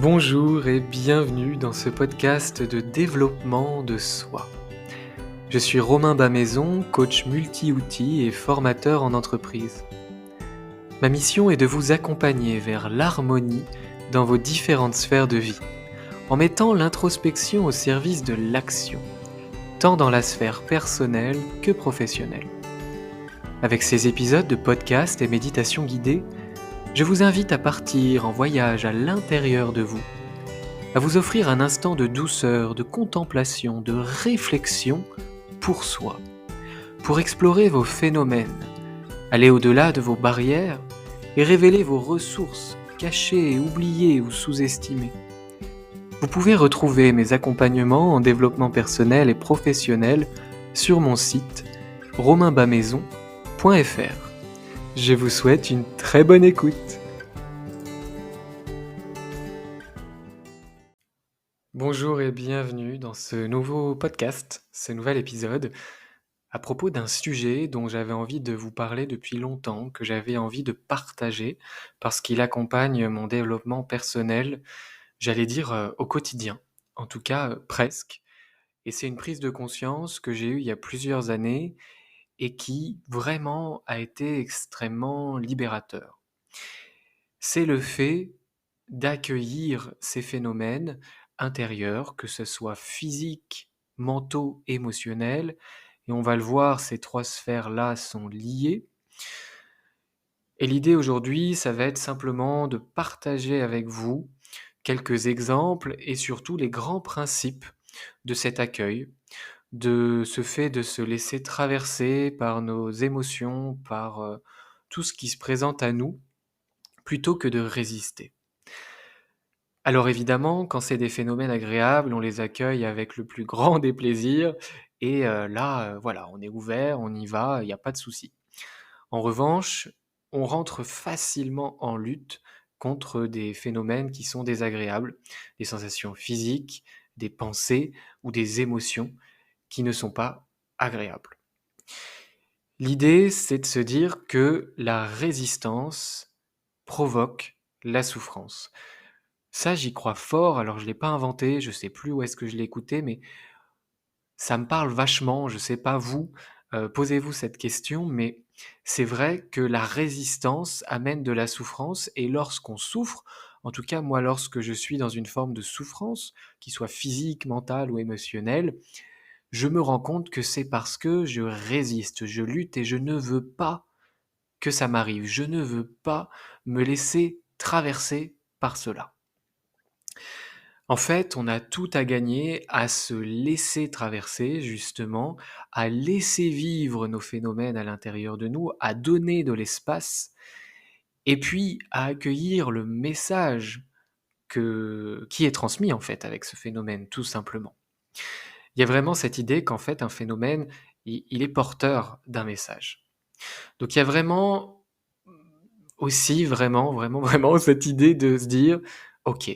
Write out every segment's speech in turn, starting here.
Bonjour et bienvenue dans ce podcast de développement de soi. Je suis Romain Bamaison, coach multi-outils et formateur en entreprise. Ma mission est de vous accompagner vers l'harmonie dans vos différentes sphères de vie, en mettant l'introspection au service de l'action, tant dans la sphère personnelle que professionnelle. Avec ces épisodes de podcast et méditation guidée, je vous invite à partir en voyage à l'intérieur de vous, à vous offrir un instant de douceur, de contemplation, de réflexion pour soi, pour explorer vos phénomènes, aller au-delà de vos barrières et révéler vos ressources cachées, oubliées ou sous-estimées. Vous pouvez retrouver mes accompagnements en développement personnel et professionnel sur mon site romainbamaison.fr. Je vous souhaite une très bonne écoute. Bonjour et bienvenue dans ce nouveau podcast, ce nouvel épisode, à propos d'un sujet dont j'avais envie de vous parler depuis longtemps, que j'avais envie de partager, parce qu'il accompagne mon développement personnel, j'allais dire au quotidien, en tout cas presque. Et c'est une prise de conscience que j'ai eue il y a plusieurs années et qui vraiment a été extrêmement libérateur. C'est le fait d'accueillir ces phénomènes intérieurs, que ce soit physiques, mentaux, émotionnels, et on va le voir, ces trois sphères-là sont liées. Et l'idée aujourd'hui, ça va être simplement de partager avec vous quelques exemples et surtout les grands principes de cet accueil, de ce fait de se laisser traverser par nos émotions, par tout ce qui se présente à nous, plutôt que de résister. Alors évidemment, quand c'est des phénomènes agréables, on les accueille avec le plus grand des plaisirs et là, voilà, on est ouvert, on y va, il n'y a pas de souci. En revanche, on rentre facilement en lutte contre des phénomènes qui sont désagréables, des sensations physiques, des pensées ou des émotions qui ne sont pas agréables. L'idée, c'est de se dire que la résistance provoque la souffrance. Ça, j'y crois fort, alors je l'ai pas inventé, je sais plus où est-ce que je l'ai écouté, mais ça me parle vachement, je sais pas vous, posez-vous cette question, mais c'est vrai que la résistance amène de la souffrance et lorsqu'on souffre, en tout cas moi lorsque je suis dans une forme de souffrance, qu'il soit physique, mentale ou émotionnelle, je me rends compte que c'est parce que je résiste, je lutte et je ne veux pas que ça m'arrive, je ne veux pas me laisser traverser par cela. En fait, on a tout à gagner à se laisser traverser, justement, à laisser vivre nos phénomènes à l'intérieur de nous, à donner de l'espace, et puis à accueillir le message qui est transmis, en fait, avec ce phénomène, tout simplement. Il y a vraiment cette idée qu'en fait, un phénomène, il est porteur d'un message. Donc il y a vraiment aussi, vraiment cette idée de se dire: «OK,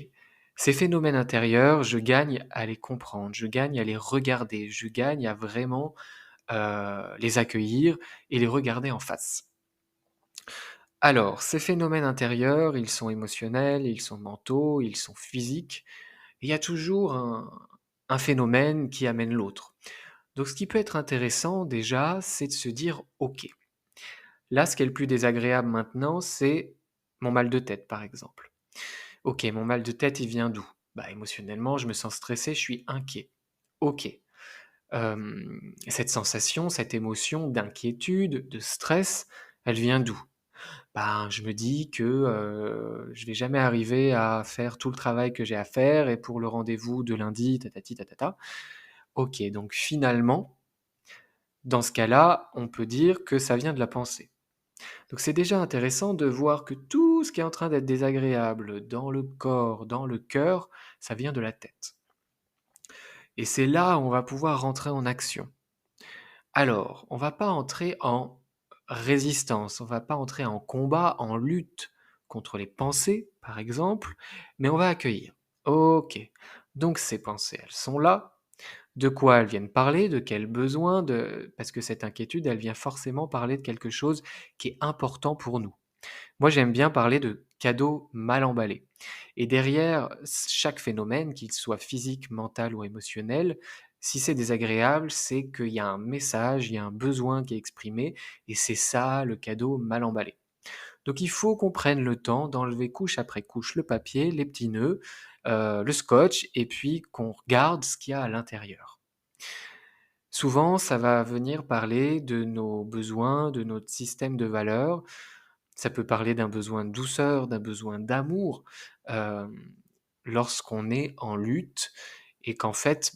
ces phénomènes intérieurs, je gagne à les comprendre, je gagne à les regarder, je gagne à vraiment, les accueillir et les regarder en face». Alors, ces phénomènes intérieurs, ils sont émotionnels, ils sont mentaux, ils sont physiques. Il y a toujours un phénomène qui amène l'autre. Donc ce qui peut être intéressant déjà, c'est de se dire: «OK, là, ce qui est le plus désagréable maintenant, c'est mon mal de tête, par exemple. OK, mon mal de tête, il vient d'où? Bah, émotionnellement, je me sens stressé, je suis inquiet. OK. Cette sensation, cette émotion d'inquiétude, de stress, elle vient d'où? Ben, je me dis que je vais jamais arriver à faire tout le travail que j'ai à faire et pour le rendez-vous de lundi, tatati tatata. OK, donc finalement, dans ce cas-là, on peut dire que ça vient de la pensée. Donc c'est déjà intéressant de voir que tout ce qui est en train d'être désagréable dans le corps, dans le cœur, ça vient de la tête. Et c'est là où on va pouvoir rentrer en action. Alors, on va pas entrer en résistance, on va pas entrer en combat, en lutte contre les pensées, par exemple, mais on va accueillir. Ok, donc ces pensées, elles sont là. De quoi elles viennent parler, de quels besoins, parce que cette inquiétude, elle vient forcément parler de quelque chose qui est important pour nous. Moi, j'aime bien parler de cadeaux mal emballés. Et derrière chaque phénomène, qu'il soit physique, mental ou émotionnel, si c'est désagréable, c'est qu'il y a un message, il y a un besoin qui est exprimé et c'est ça le cadeau mal emballé. Donc il faut qu'on prenne le temps d'enlever couche après couche le papier, les petits nœuds, le scotch et puis qu'on regarde ce qu'il y a à l'intérieur. Souvent, ça va venir parler de nos besoins, de notre système de valeurs. Ça peut parler d'un besoin de douceur, d'un besoin d'amour, hem, lorsqu'on est en lutte et qu'en fait,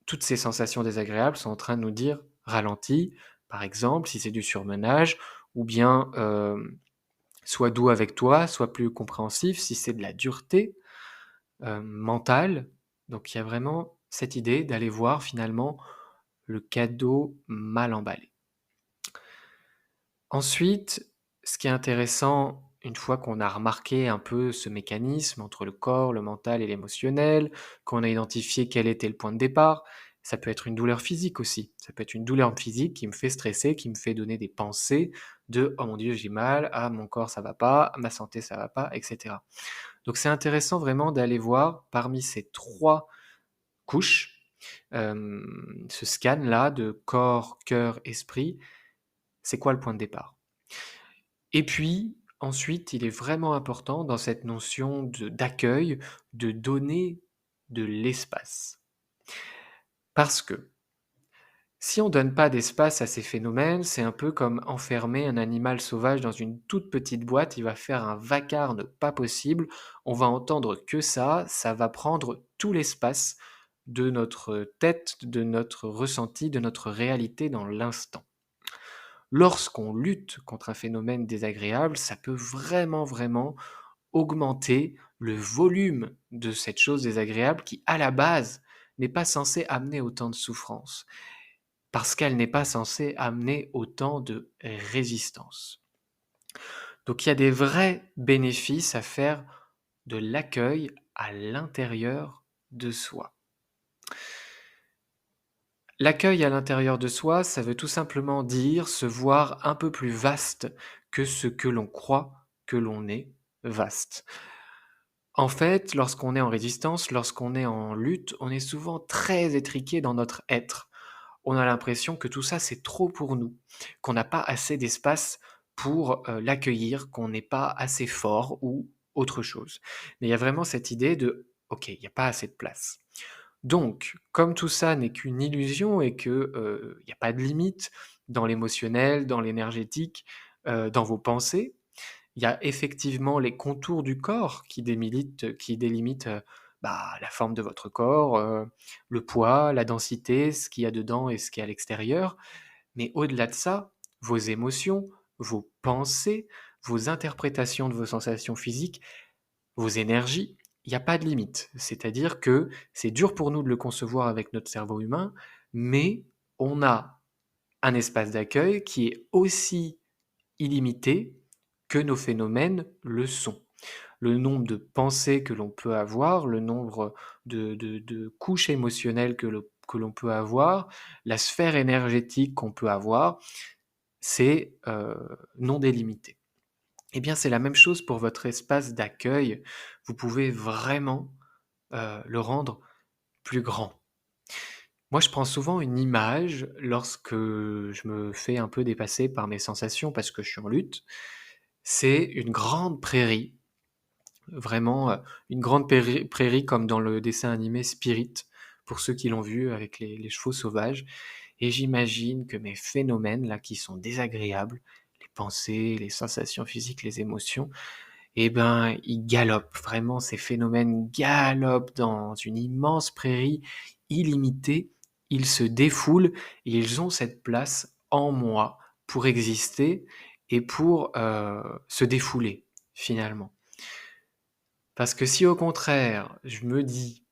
toutes ces sensations désagréables sont en train de nous dire: «Ralentis», par exemple, si c'est du surmenage ou bien, «Sois doux avec toi, sois plus compréhensif», si c'est de la dureté, mentale. Donc il y a vraiment cette idée d'aller voir finalement le cadeau mal emballé. Ensuite, ce qui est intéressant, une fois qu'on a remarqué un peu ce mécanisme entre le corps, le mental et l'émotionnel, qu'on a identifié quel était le point de départ, ça peut être une douleur physique aussi. Ça peut être une douleur physique qui me fait stresser, qui me fait donner des pensées de «Oh mon Dieu, j'ai mal, ah mon corps ça va pas, ma santé ça va pas» et cetera. Donc c'est intéressant vraiment d'aller voir parmi ces 3 couches, ce scan-là de corps, cœur, esprit, c'est quoi le point de départ? Et puis, ensuite, il est vraiment important dans cette notion d'accueil, de donner de l'espace. Parce que si on donne pas d'espace à ces phénomènes, c'est un peu comme enfermer un animal sauvage dans une toute petite boîte, il va faire un vacarme pas possible, on va entendre que ça va prendre tout l'espace de notre tête, de notre ressenti, de notre réalité dans l'instant. Lorsqu'on lutte contre un phénomène désagréable, ça peut vraiment, vraiment augmenter le volume de cette chose désagréable qui, à la base, n'est pas censée amener autant de souffrance, parce qu'elle n'est pas censée amener autant de résistance. Donc il y a des vrais bénéfices à faire de l'accueil à l'intérieur de soi. L'accueil à l'intérieur de soi, ça veut tout simplement dire se voir un peu plus vaste que ce que l'on croit que l'on est vaste. En fait, lorsqu'on est en résistance, lorsqu'on est en lutte, on est souvent très étriqué dans notre être. On a l'impression que tout ça, c'est trop pour nous, qu'on n'a pas assez d'espace pour, l'accueillir, qu'on n'est pas assez fort ou autre chose. Mais il y a vraiment cette idée de: «OK, il y a pas assez de place». Donc, comme tout ça n'est qu'une illusion et que, il y a pas de limite dans l'émotionnel, dans l'énergétique, dans vos pensées, il y a effectivement les contours du corps qui délimitent, la forme de votre corps, le poids, la densité, ce qu'il y a dedans et ce qu'il y a à l'extérieur. Mais au-delà de ça, vos émotions, vos pensées, vos interprétations de vos sensations physiques, vos énergies, il y a pas de limite. C'est-à-dire que c'est dur pour nous de le concevoir avec notre cerveau humain, mais on a un espace d'accueil qui est aussi illimité que nos phénomènes le sont. Le nombre de pensées que l'on peut avoir, le nombre de couches émotionnelles que l'on peut avoir, la sphère énergétique qu'on peut avoir, c'est, non délimité. Eh bien, c'est la même chose pour votre espace d'accueil. Vous pouvez vraiment, le rendre plus grand. Moi, je prends souvent une image lorsque je me fais un peu dépasser par mes sensations parce que je suis en lutte. C'est une grande prairie, vraiment, une grande prairie comme dans le dessin animé Spirit, pour ceux qui l'ont vu avec les chevaux sauvages et j'imagine que mes phénomènes là qui sont désagréables, les pensées, les sensations physiques, les émotions, eh ben, ils galopent. Vraiment, ces phénomènes galopent dans une immense prairie illimitée. Ils se défoulent et ils ont cette place en moi pour exister et pour, se défouler, finalement. Parce que si au contraire, je me dis: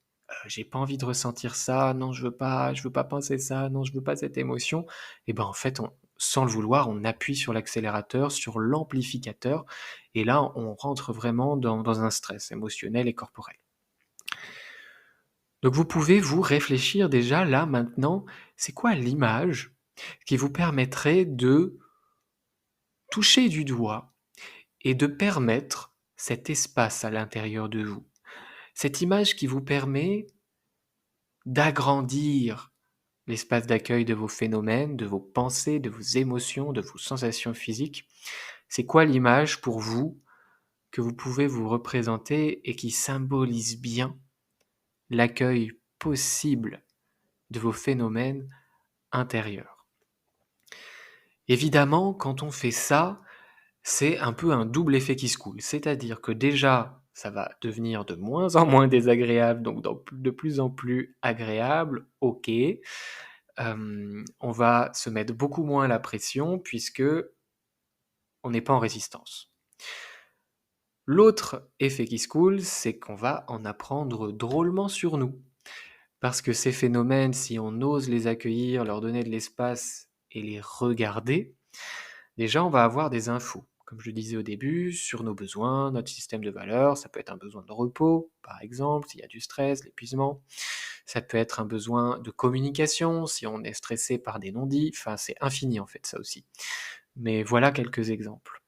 «J'ai pas envie de ressentir ça, non je veux pas penser ça, non je veux pas cette émotion» et ben, en fait, on sans le vouloir, on appuie sur l'accélérateur, sur l'amplificateur et là, on rentre vraiment dans un stress émotionnel et corporel. Donc vous pouvez vous réfléchir déjà là, maintenant, c'est quoi l'image qui vous permettrait de toucher du doigt et de permettre cet espace à l'intérieur de vous. Cette image qui vous permet d'agrandir l'espace d'accueil de vos phénomènes, de vos pensées, de vos émotions, de vos sensations physiques. C'est quoi l'image pour vous que vous pouvez vous représenter et qui symbolise bien l'accueil possible de vos phénomènes intérieurs? Évidemment, quand on fait ça, c'est un peu un double effet qui se coule. C'est-à-dire que déjà, ça va devenir de moins en moins désagréable, donc de plus en plus agréable, ok. On va se mettre beaucoup moins la pression puisque on n'est pas en résistance. L'autre effet qui se coule, c'est qu'on va en apprendre drôlement sur nous. Parce que ces phénomènes, si on ose les accueillir, leur donner de l'espace et les regarder, déjà on va avoir des infos, comme je le disais au début, sur nos besoins, notre système de valeurs. Ça peut être un besoin de repos, par exemple, s'il y a du stress, l'épuisement. Ça peut être un besoin de communication, si on est stressé par des non-dits. Enfin, c'est infini en fait, ça aussi. Mais voilà quelques exemples.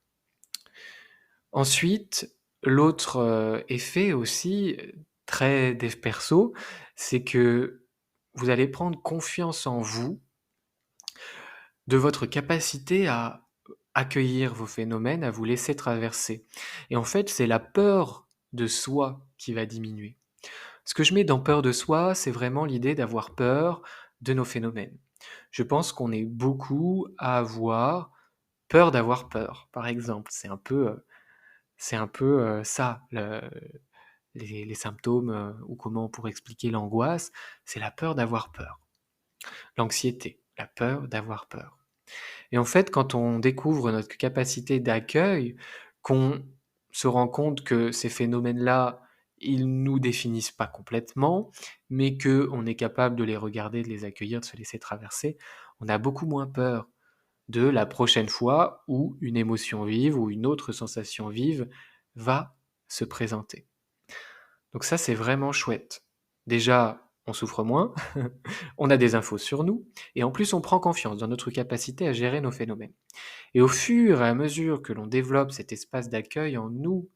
Ensuite, l'autre effet aussi, très dev perso, c'est que vous allez prendre confiance en vous, de votre capacité à accueillir vos phénomènes, à vous laisser traverser. Et en fait, c'est la peur de soi qui va diminuer. Ce que je mets dans peur de soi, c'est vraiment l'idée d'avoir peur de nos phénomènes. Je pense qu'on est beaucoup à avoir peur d'avoir peur, par exemple. C'est un peu ça, les symptômes, ou comment on pourrait expliquer l'angoisse, c'est la peur d'avoir peur. L'anxiété, la peur d'avoir peur. Et en fait, quand on découvre notre capacité d'accueil, qu'on se rend compte que ces phénomènes-là, ils nous définissent pas complètement, mais qu'on est capable de les regarder, de les accueillir, de se laisser traverser, on a beaucoup moins peur de la prochaine fois où une émotion vive ou une autre sensation vive va se présenter. Donc ça, c'est vraiment chouette. Déjà, on souffre moins, on a des infos sur nous, et en plus, on prend confiance dans notre capacité à gérer nos phénomènes. Et au fur et à mesure que l'on développe cet espace d'accueil en nous,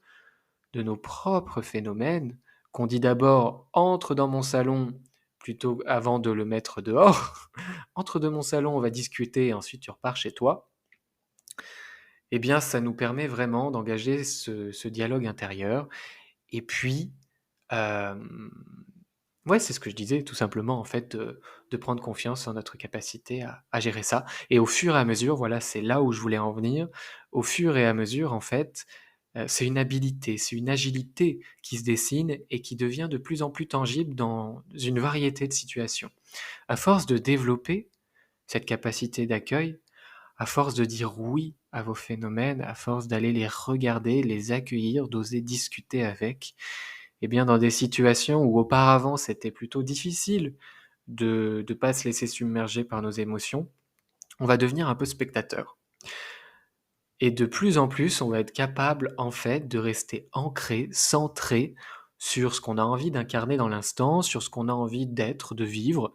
de nos propres phénomènes, qu'on dit d'abord entre dans mon salon plutôt avant de le mettre dehors, entre dans mon salon, on va discuter et ensuite tu repars chez toi, eh bien ça nous permet vraiment d'engager ce dialogue intérieur. Et puis, euh, ouais, c'est ce que je disais, tout simplement, en fait, de prendre confiance en notre capacité à gérer ça. Et au fur et à mesure, voilà, c'est là où je voulais en venir. Au fur et à mesure, en fait, c'est une habilité, c'est une agilité qui se dessine et qui devient de plus en plus tangible dans une variété de situations. À force de développer cette capacité d'accueil, à force de dire oui à vos phénomènes, à force d'aller les regarder, les accueillir, d'oser discuter avec, eh bien, dans des situations où auparavant c'était plutôt difficile de ne pas se laisser submerger par nos émotions, on va devenir un peu spectateur. Et de plus en plus, on va être capable, en fait, de rester ancré, centré sur ce qu'on a envie d'incarner dans l'instant, sur ce qu'on a envie d'être, de vivre.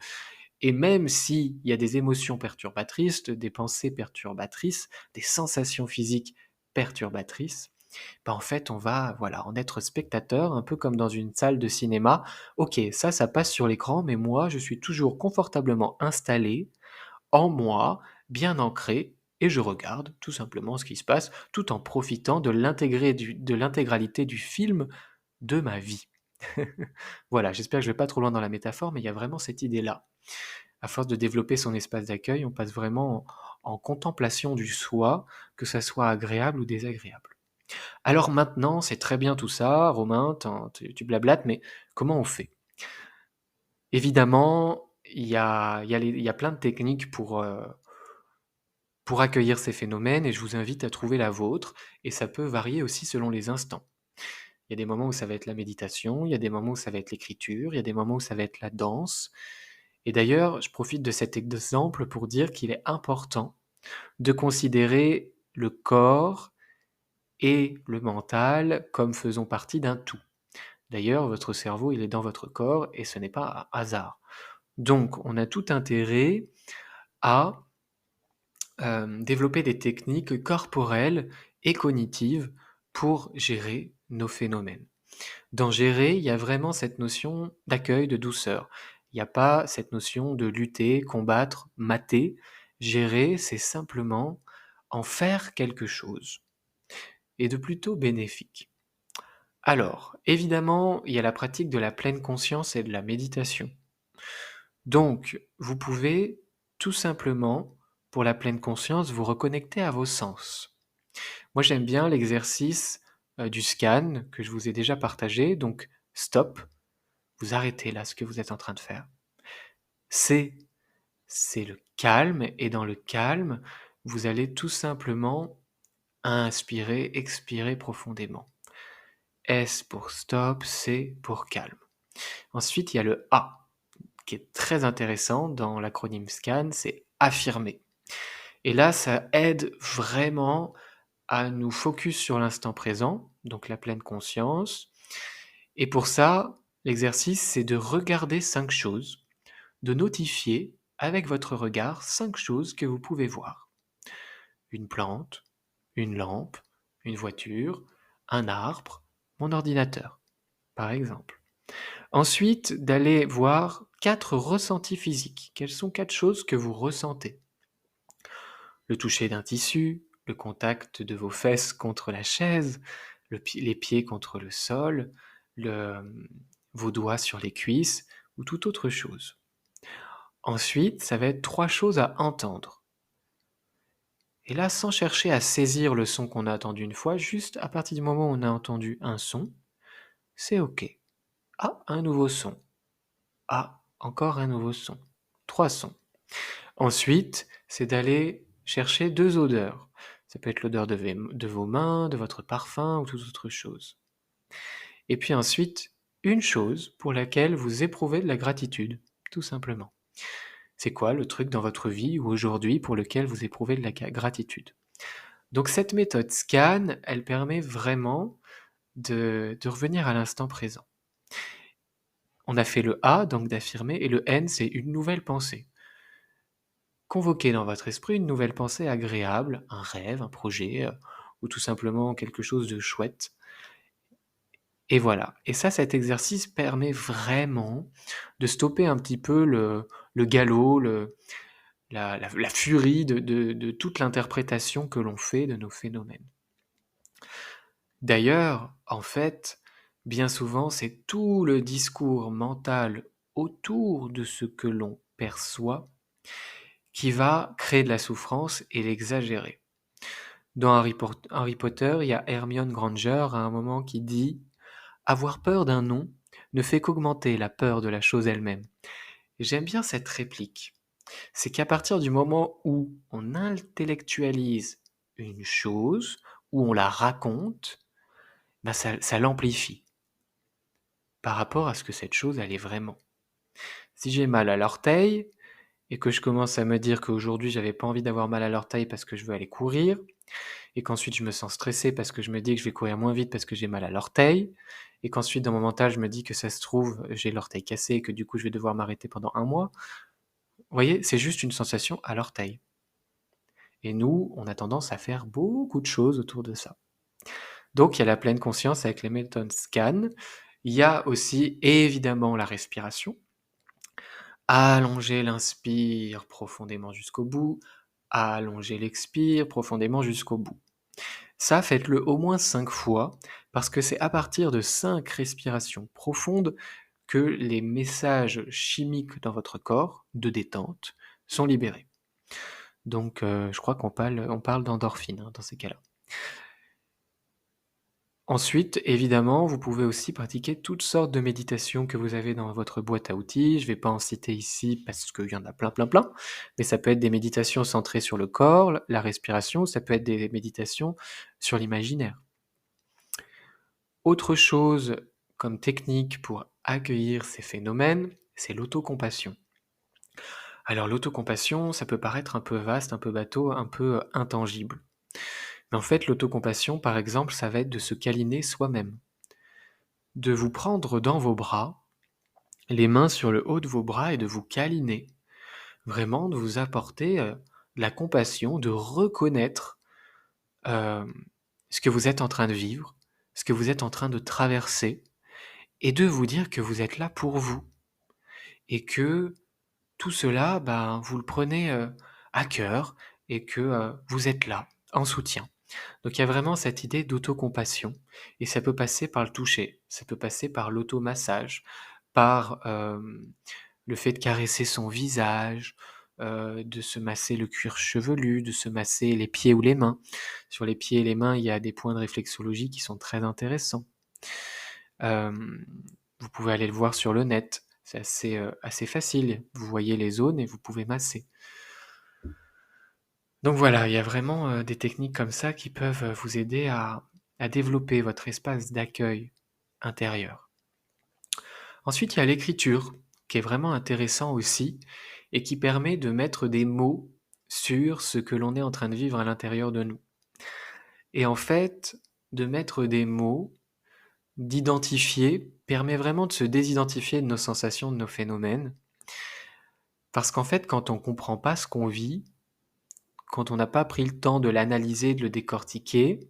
Et même s'il y a des émotions perturbatrices, des pensées perturbatrices, des sensations physiques perturbatrices, ben en fait, on va voilà, en être spectateur, un peu comme dans une salle de cinéma. Ok, ça passe sur l'écran, mais moi, je suis toujours confortablement installé en moi, bien ancré, et je regarde tout simplement ce qui se passe, tout en profitant de l'intégralité du film de ma vie. Voilà, j'espère que je vais pas trop loin dans la métaphore, mais il y a vraiment cette idée-là. À force de développer son espace d'accueil, on passe vraiment en contemplation du soi, que ça soit agréable ou désagréable. Alors maintenant, c'est très bien tout ça, Romain, tu blablates, mais comment on fait? Évidemment, il y a plein de techniques pour accueillir ces phénomènes et je vous invite à trouver la vôtre et ça peut varier aussi selon les instants. Il y a des moments où ça va être la méditation, il y a des moments où ça va être l'écriture, il y a des moments où ça va être la danse. Et d'ailleurs, je profite de cet exemple pour dire qu'il est important de considérer le corps et le mental comme faisant partie d'un tout. D'ailleurs, votre cerveau, il est dans votre corps et ce n'est pas un hasard. Donc, on a tout intérêt à développer des techniques corporelles et cognitives pour gérer nos phénomènes. Dans gérer, il y a vraiment cette notion d'accueil, de douceur. Il n'y a pas cette notion de lutter, combattre, mater. Gérer, c'est simplement en faire quelque chose, et de plutôt bénéfique. Alors, évidemment, il y a la pratique de la pleine conscience et de la méditation. Donc, vous pouvez tout simplement, pour la pleine conscience, vous reconnecter à vos sens. Moi, j'aime bien l'exercice du scan que je vous ai déjà partagé. Donc, stop, vous arrêtez là ce que vous êtes en train de faire. C'est le calme, et dans le calme, vous allez tout simplement inspirer, expirer profondément. S pour stop, C pour calme. Ensuite, il y a le A, qui est très intéressant dans l'acronyme SCAN, c'est affirmer. Et là, ça aide vraiment à nous focus sur l'instant présent, donc la pleine conscience. Et pour ça, l'exercice, c'est de regarder 5 choses, de notifier avec votre regard 5 choses que vous pouvez voir. Une plante, une lampe, une voiture, un arbre, mon ordinateur, par exemple. Ensuite, d'aller voir 4 ressentis physiques. Quelles sont 4 choses que vous ressentez? Le toucher d'un tissu, le contact de vos fesses contre la chaise, les pieds contre le sol, vos doigts sur les cuisses, ou toute autre chose. Ensuite, ça va être 3 choses à entendre. Et là, sans chercher à saisir le son qu'on a entendu une fois, juste à partir du moment où on a entendu un son, c'est OK. Ah, un nouveau son. Ah, encore un nouveau son. 3 sons. Ensuite, c'est d'aller chercher 2 odeurs. Ça peut être l'odeur de vos mains, de votre parfum ou toute autre chose. Et puis ensuite, une chose pour laquelle vous éprouvez de la gratitude, tout simplement. C'est quoi le truc dans votre vie ou aujourd'hui pour lequel vous éprouvez de la gratitude? Donc cette méthode SCAN, elle permet vraiment de revenir à l'instant présent. On a fait le A, donc d'affirmer, et le N, c'est une nouvelle pensée. Convoquez dans votre esprit une nouvelle pensée agréable, un rêve, un projet, ou tout simplement quelque chose de chouette. Et voilà. Et ça, cet exercice permet vraiment de stopper un petit peu le galop, la furie de toute l'interprétation que l'on fait de nos phénomènes. D'ailleurs, en fait, bien souvent, c'est tout le discours mental autour de ce que l'on perçoit qui va créer de la souffrance et l'exagérer. Dans Harry Potter, il y a Hermione Granger à un moment qui dit « Avoir peur d'un nom ne fait qu'augmenter la peur de la chose elle-même ». Et j'aime bien cette réplique. C'est qu'à partir du moment où on intellectualise une chose, où on la raconte, ben ça l'amplifie par rapport à ce que cette chose elle est vraiment. Si j'ai mal à l'orteil et que je commence à me dire qu'aujourd'hui j'avais pas envie d'avoir mal à l'orteil parce que je veux aller courir, et qu'ensuite je me sens stressé parce que je me dis que je vais courir moins vite parce que j'ai mal à l'orteil, et qu'ensuite dans mon mental je me dis que ça se trouve j'ai l'orteil cassé et que du coup je vais devoir m'arrêter pendant 1 mois. Vous voyez, c'est juste une sensation à l'orteil. Et nous, on a tendance à faire beaucoup de choses autour de ça. Donc il y a la pleine conscience avec les méthodes SCAN. Il y a aussi évidemment la respiration. Allonger l'inspire profondément jusqu'au bout, allonger l'expire profondément jusqu'au bout. Ça, faites-le au moins 5 fois, parce que c'est à partir de 5 respirations profondes que les messages chimiques dans votre corps, de détente, sont libérés. Donc je crois qu'on parle d'endorphine dans ces cas-là. Ensuite, évidemment, vous pouvez aussi pratiquer toutes sortes de méditations que vous avez dans votre boîte à outils. Je ne vais pas en citer ici parce qu'il y en a plein, plein, plein. Mais ça peut être des méditations centrées sur le corps, la respiration, ça peut être des méditations sur l'imaginaire. Autre chose comme technique pour accueillir ces phénomènes, c'est l'autocompassion. Alors l'autocompassion, ça peut paraître un peu vaste, un peu bateau, un peu intangible. Mais en fait, l'autocompassion, par exemple, ça va être de se câliner soi-même. De vous prendre dans vos bras, les mains sur le haut de vos bras et de vous câliner. Vraiment de vous apporter de la compassion, de reconnaître ce que vous êtes en train de vivre, ce que vous êtes en train de traverser et de vous dire que vous êtes là pour vous et que tout cela, ben, vous le prenez, à cœur et que, vous êtes là, en soutien. Donc il y a vraiment cette idée d'autocompassion et ça peut passer par le toucher, ça peut passer par l'automassage, par, le fait de caresser son visage, de se masser le cuir chevelu, de se masser les pieds ou les mains. Sur les pieds et les mains, il y a des points de réflexologie qui sont très intéressants. Hem, Vous pouvez aller le voir sur le net, c'est assez facile. Vous voyez les zones et vous pouvez masser. Donc voilà, il y a vraiment, des techniques comme ça qui peuvent, vous aider à développer votre espace d'accueil intérieur. Ensuite, il y a l'écriture, qui est vraiment intéressant aussi et qui permet de mettre des mots sur ce que l'on est en train de vivre à l'intérieur de nous. Et en fait, de mettre des mots, d'identifier, permet vraiment de se désidentifier de nos sensations, de nos phénomènes. Parce qu'en fait, quand on comprend pas ce qu'on vit, quand on n'a pas pris le temps de l'analyser, de le décortiquer,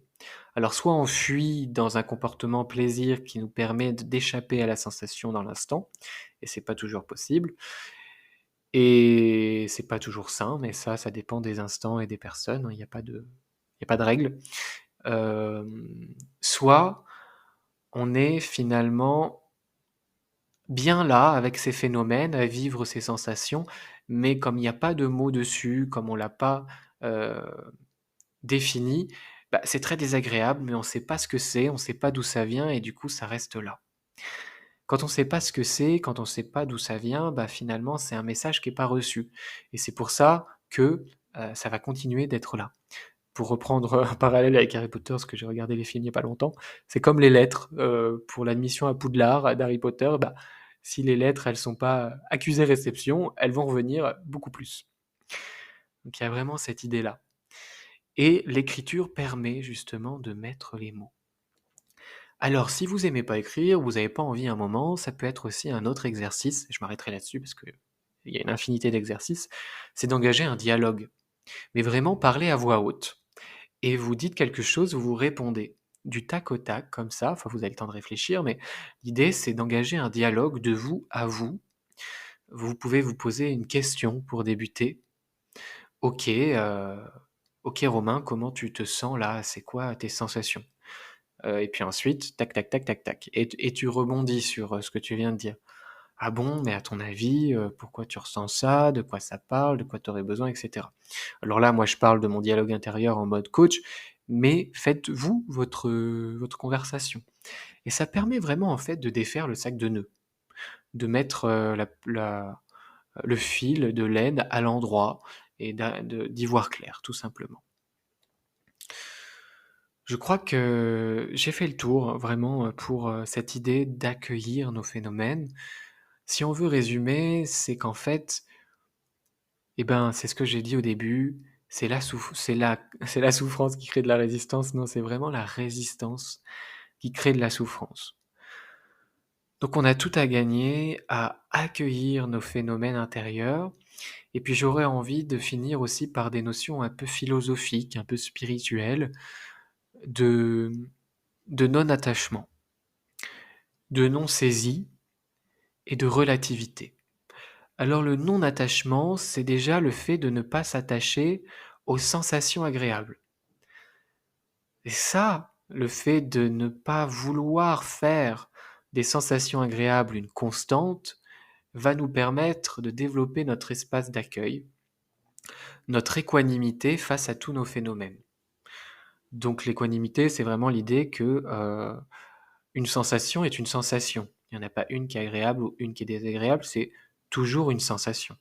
alors soit on fuit dans un comportement plaisir qui nous permet d'échapper à la sensation dans l'instant, et c'est pas toujours possible, et c'est pas toujours sain, mais ça dépend des instants et des personnes, hein, il y a pas de règle. Soit on est finalement bien là avec ces phénomènes, à vivre ces sensations, mais comme il y a pas de mots dessus, comme on l'a pas, heu, défini, bah, c'est très désagréable, mais on sait pas ce que c'est, on sait pas d'où ça vient et du coup ça reste là. Quand on sait pas ce que c'est, quand on sait pas d'où ça vient, bah, finalement c'est un message qui est pas reçu et c'est pour ça que, ça va continuer d'être là. Pour reprendre un parallèle avec Harry Potter, parce que j'ai regardé les films il y a pas longtemps, c'est comme les lettres, pour l'admission à Poudlard d'Harry Potter, bah, si les lettres elles sont pas accusées réception, elles vont revenir beaucoup plus. Donc il y a vraiment cette idée-là et l'écriture permet justement de mettre les mots. Alors si vous aimez pas écrire, vous avez pas envie un moment, ça peut être aussi un autre exercice, je m'arrêterai là-dessus parce qu'il y a une infinité d'exercices, c'est d'engager un dialogue, mais vraiment parler à voix haute. Et vous dites quelque chose, vous répondez du tac au tac, comme ça, enfin vous avez le temps de réfléchir, mais l'idée c'est d'engager un dialogue de vous à vous. Vous pouvez vous poser une question pour débuter. Ok, ok Romain, comment tu te sens là? C'est quoi tes sensations? Et puis ensuite, tac, tac, tac, tac, tac. Et tu rebondis sur ce que tu viens de dire. Ah bon, mais à ton avis, pourquoi tu ressens ça? De quoi ça parle? De quoi tu aurais besoin? Etc. Alors là, moi, je parle de mon dialogue intérieur en mode coach, mais faites-vous votre conversation. Et ça permet vraiment, en fait, de défaire le sac de nœuds, de mettre le fil de laine à l'endroit et d'y voir clair, tout simplement. Je crois que j'ai fait le tour, vraiment, pour cette idée d'accueillir nos phénomènes. Si on veut résumer, c'est qu'en fait, eh ben, c'est ce que j'ai dit au début, c'est la souffrance qui crée de la résistance. Non, c'est vraiment la résistance qui crée de la souffrance. Donc on a tout à gagner à accueillir nos phénomènes intérieurs et puis j'aurais envie de finir aussi par des notions un peu philosophiques, un peu spirituelles de de non-attachement, de non-saisie et de relativité. Alors le non-attachement, c'est déjà le fait de ne pas s'attacher aux sensations agréables. Et ça, le fait de ne pas vouloir faire des sensations agréables une constante, va nous permettre de développer notre espace d'accueil, notre équanimité face à tous nos phénomènes. Donc l'équanimité, c'est vraiment l'idée que, une sensation est une sensation. Il n'y en a pas une qui est agréable ou une qui est désagréable, c'est toujours une sensation.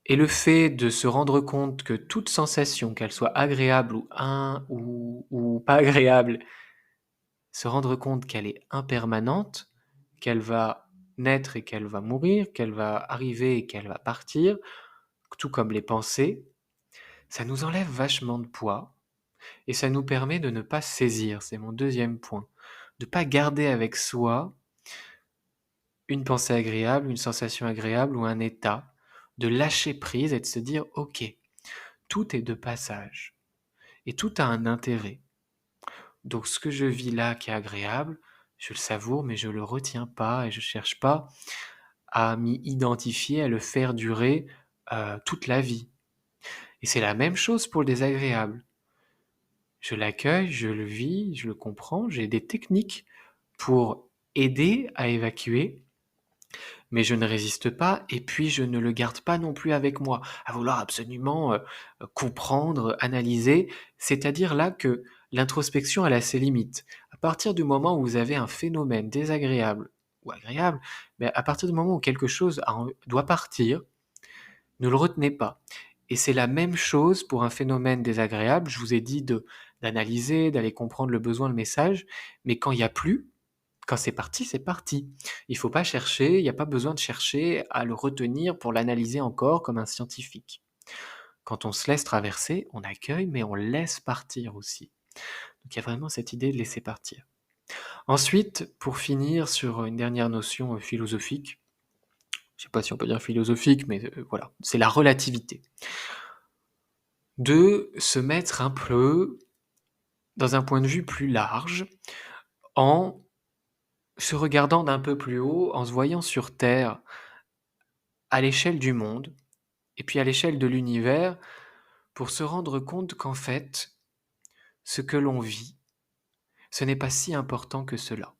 Et le fait de se rendre compte que toute sensation, qu'elle soit agréable ou pas agréable, se rendre compte qu'elle est impermanente, qu'elle va naître et qu'elle va mourir, qu'elle va arriver et qu'elle va partir, tout comme les pensées, ça nous enlève vachement de poids et ça nous permet de ne pas saisir, c'est mon deuxième point, de ne pas garder avec soi une pensée agréable, une sensation agréable ou un état, de lâcher prise et de se dire ok, tout est de passage et tout a un intérêt. Donc ce que je vis là qui est agréable, je le savoure, mais je le retiens pas et je cherche pas à m'y identifier, à le faire durer, toute la vie. Et c'est la même chose pour le désagréable. Je l'accueille, je le vis, je le comprends, j'ai des techniques pour aider à évacuer, mais je ne résiste pas et puis je ne le garde pas non plus avec moi, à vouloir absolument, comprendre, analyser. C'est-à-dire là que l'introspection, elle a ses limites. À partir du moment où vous avez un phénomène désagréable ou agréable, mais à partir du moment où quelque chose doit partir, ne le retenez pas. Et c'est la même chose pour un phénomène désagréable. Je vous ai dit d'analyser, d'aller comprendre le besoin, le message, mais quand il y a plus, quand c'est parti, c'est parti. Il faut pas chercher, il n'y a pas besoin de chercher à le retenir pour l'analyser encore comme un scientifique. Quand on se laisse traverser, on accueille, mais on laisse partir aussi. Donc il y a vraiment cette idée de laisser partir. Ensuite, pour finir sur une dernière notion philosophique, je ne sais pas si on peut dire philosophique, mais voilà, c'est la relativité. De se mettre un peu dans un point de vue plus large, en se regardant d'un peu plus haut, en se voyant sur Terre à l'échelle du monde, et puis à l'échelle de l'univers, pour se rendre compte qu'en fait, ce que l'on vit, ce n'est pas si important que cela.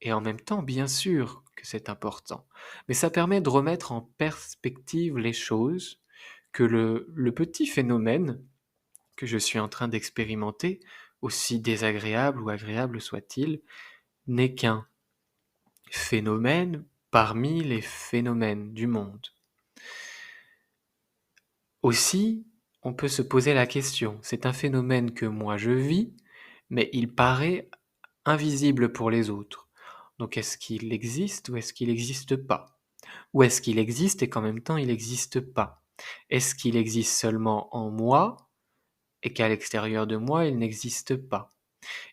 Et en même temps, bien sûr que c'est important, mais ça permet de remettre en perspective les choses, que le petit phénomène que je suis en train d'expérimenter, aussi désagréable ou agréable soit-il, n'est qu'un phénomène parmi les phénomènes du monde. Aussi, on peut se poser la question, c'est un phénomène que moi je vis, mais il paraît invisible pour les autres. Donc est-ce qu'il existe ou est-ce qu'il n'existe pas? Ou est-ce qu'il existe et qu'en même temps il n'existe pas? Est-ce qu'il existe seulement en moi et qu'à l'extérieur de moi il n'existe pas?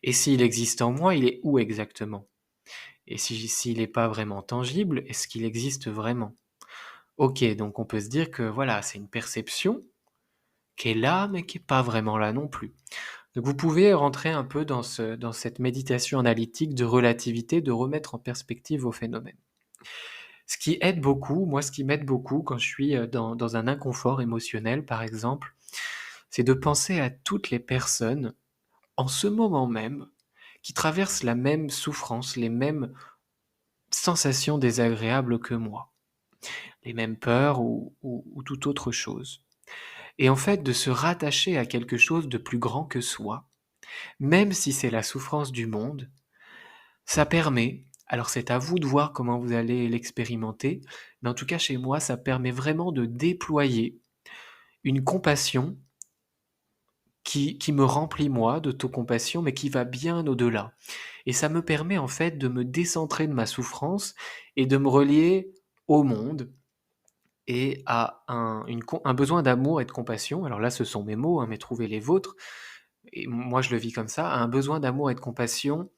Et s'il existe en moi, il est où exactement? Et s'il n'est pas vraiment tangible, est-ce qu'il existe vraiment? Ok, donc on peut se dire que voilà, c'est une perception qui est là, mais qui n'est pas vraiment là non plus. Donc vous pouvez rentrer un peu dans cette méditation analytique de relativité, de remettre en perspective vos phénomènes. Ce qui aide beaucoup, moi ce qui m'aide beaucoup quand je suis dans un inconfort émotionnel par exemple, c'est de penser à toutes les personnes en ce moment même qui traversent la même souffrance, les mêmes sensations désagréables que moi, les mêmes peurs ou toute autre chose. Et en fait, de se rattacher à quelque chose de plus grand que soi, même si c'est la souffrance du monde, ça permet, alors c'est à vous de voir comment vous allez l'expérimenter, mais en tout cas chez moi, ça permet vraiment de déployer une compassion qui me remplit moi d'autocompassion, mais qui va bien au-delà. Et ça me permet en fait de me décentrer de ma souffrance et de me relier au monde et à un besoin d'amour et de compassion. Alors là, ce sont mes mots, hein, mais trouvez les vôtres. Et moi, je le vis comme ça, à un besoin d'amour et de compassion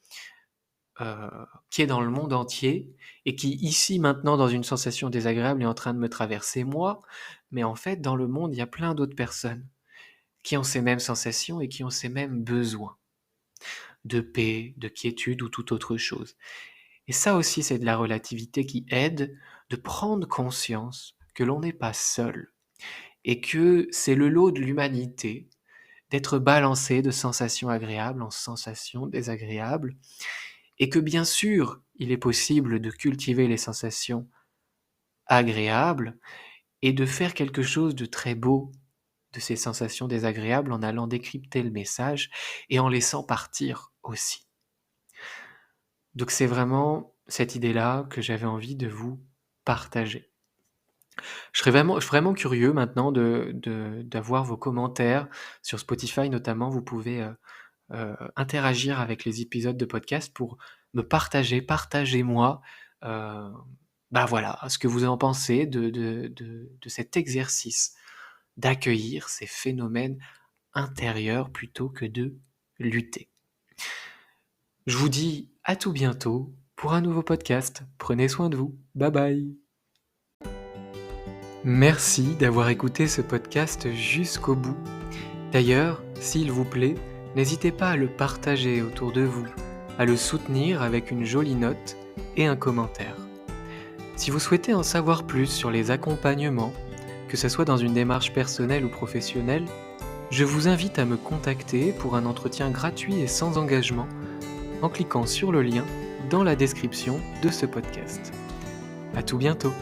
qui est dans le monde entier et qui, ici, maintenant, dans une sensation désagréable, est en train de me traverser moi. Mais en fait, dans le monde, il y a plein d'autres personnes qui ont ces mêmes sensations et qui ont ces mêmes besoins de paix, de quiétude ou toute autre chose. Et ça aussi, c'est de la relativité qui aide de prendre conscience que l'on n'est pas seul et que c'est le lot de l'humanité d'être balancé de sensations agréables en sensations désagréables et que bien sûr, il est possible de cultiver les sensations agréables et de faire quelque chose de très beau de ces sensations désagréables en allant décrypter le message et en laissant partir aussi. Donc c'est vraiment cette idée-là que j'avais envie de vous partager. Je serais vraiment curieux maintenant d'avoir vos commentaires sur Spotify notamment. Vous pouvez interagir avec les épisodes de podcast pour me partagez-moi, euh, bah voilà, ce que vous en pensez de cet exercice d'accueillir ces phénomènes intérieurs plutôt que de lutter. Je vous dis à tout bientôt pour un nouveau podcast. Prenez soin de vous. Bye bye. Merci d'avoir écouté ce podcast jusqu'au bout. D'ailleurs, s'il vous plaît, N'hésitez pas à le partager autour de vous, à le soutenir avec une jolie note et un commentaire. Si vous souhaitez en savoir plus sur les accompagnements, que ce soit dans une démarche personnelle ou professionnelle, je vous invite à me contacter pour un entretien gratuit et sans engagement en cliquant sur le lien dans la description de ce podcast. À tout bientôt!